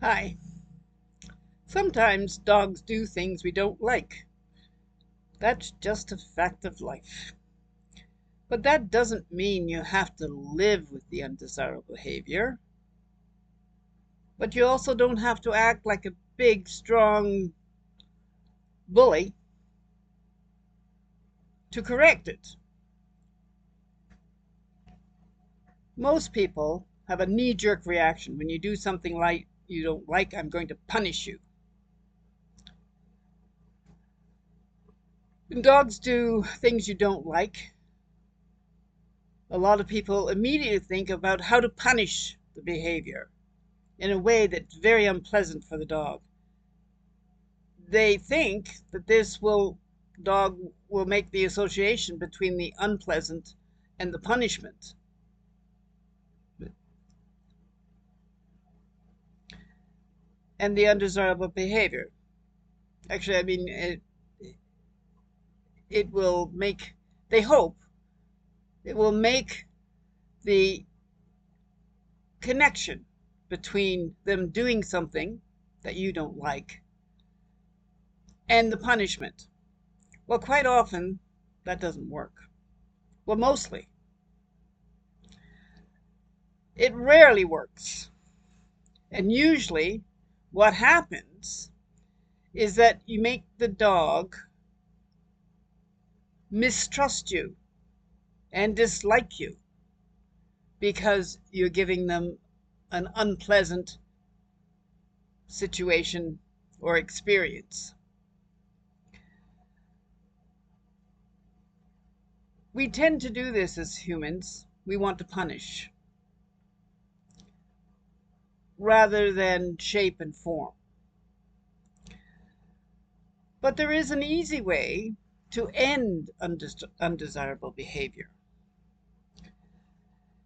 Hi. Sometimes dogs do things we don't like. That's just a fact of life. But that doesn't mean you have to live with the undesirable behavior. But you also don't have to act like a big, strong bully to correct it. Most people have a knee jerk reaction when you do something like you don't like, I'm going to punish you. When dogs do things you don't like, a lot of people immediately think about how to punish the behavior in a way that's very unpleasant for the dog. They think that this will dog will make the association between the unpleasant and the punishment. And the undesirable behavior. Actually, I mean, it will make, they hope, it will make the connection between them doing something that you don't like and the punishment. Well, quite often that doesn't work. Well, mostly. It rarely works. And usually, what happens is that you make the dog mistrust you and dislike you because you're giving them an unpleasant situation or experience. We tend to do this as humans. We want to punish rather than shape and form. But there is an easy way to end undesirable behavior.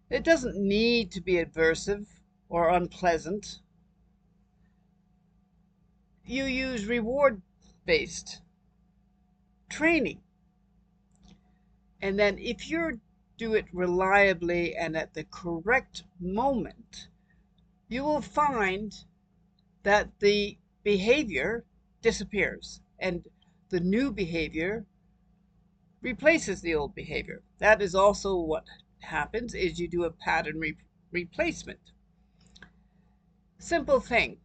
It doesn't need to be aversive or unpleasant. You use reward based training. And then if you do it reliably and at the correct moment, you will find that the behavior disappears and the new behavior replaces the old behavior. That is also what happens is you do a pattern replacement. Simple thing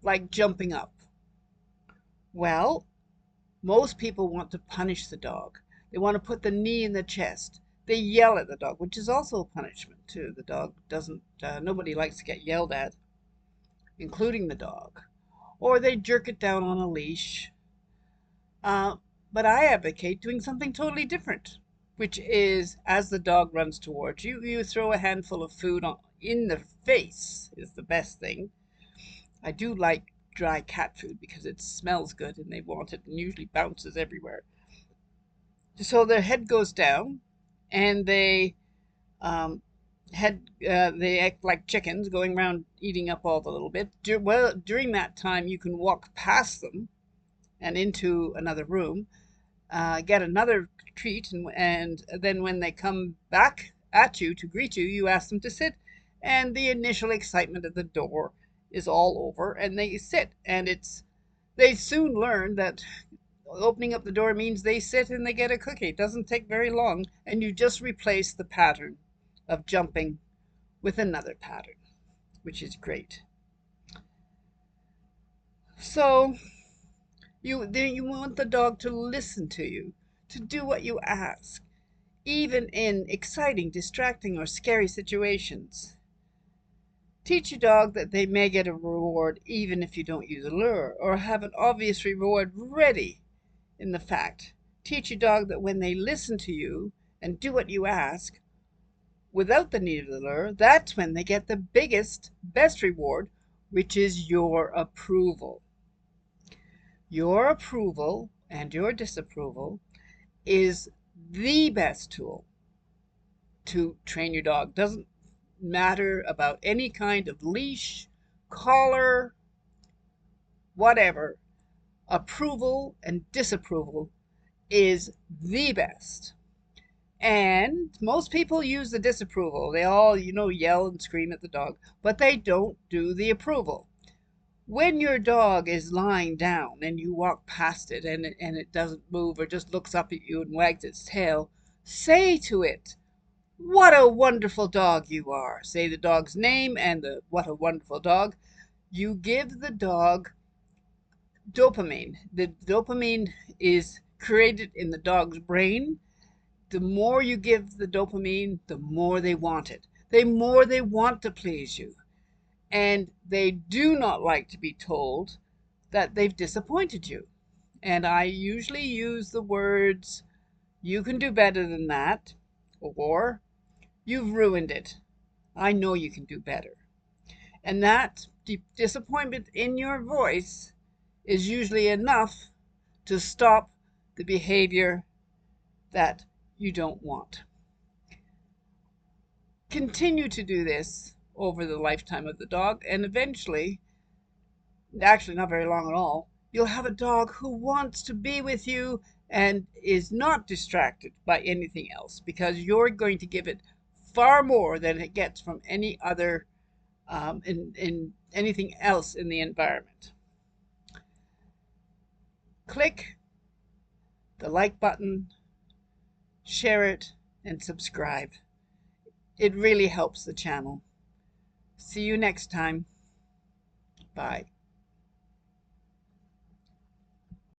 like jumping up. Well, most people want to punish the dog. They want to put the knee in the chest. They yell at the dog, which is also a punishment too. The dog doesn't. Nobody likes to get yelled at, including the dog. Or they jerk it down on a leash. Uh, but I advocate doing something totally different, which is as the dog runs towards you, you throw a handful of food in the face. Is the best thing. I do like dry cat food because it smells good and they want it and usually bounces everywhere. So their head goes down and um, they act like chickens going around eating up all the little bit. Well, during that time, you can walk past them and into another room, get another treat, and then when they come back at you to greet you, you ask them to sit, and the initial excitement at the door is all over, and they sit, and they soon learn that opening up the door means they sit and they get a cookie. It doesn't take very long, and you just replace the pattern of jumping with another pattern, which is great. So you want the dog to listen to you, to do what you ask, even in exciting, distracting, or scary situations. Teach your dog that they may get a reward even if you don't use a lure, or have an obvious reward ready in the fact. Teach your dog that when they listen to you and do what you ask without the need of the lure, that's when they get the biggest, best reward, which is your approval. Your approval and your disapproval is the best tool to train your dog. Doesn't matter about any kind of leash, collar, whatever. Approval and disapproval is the best. And most people use the disapproval. They all, yell and scream at the dog, but they don't do the approval. When your dog is lying down and you walk past it and it doesn't move or just looks up at you and wags its tail, say to it, "What a wonderful dog you are." Say the dog's name and the "what a wonderful dog." You give the dog dopamine. The dopamine is created in the dog's brain. The more you give the dopamine, the more they want it. The more they want to please you. And they do not like to be told that they've disappointed you. And I usually use the words, "You can do better than that," or "You've ruined it. I know you can do better." And that disappointment in your voice is usually enough to stop the behavior that you don't want. Continue to do this over the lifetime of the dog, and eventually, actually not very long at all, you'll have a dog who wants to be with you and is not distracted by anything else because you're going to give it far more than it gets from any other in anything else in the environment. Click the like button, share it, and subscribe. It really helps the channel. See you next time. Bye.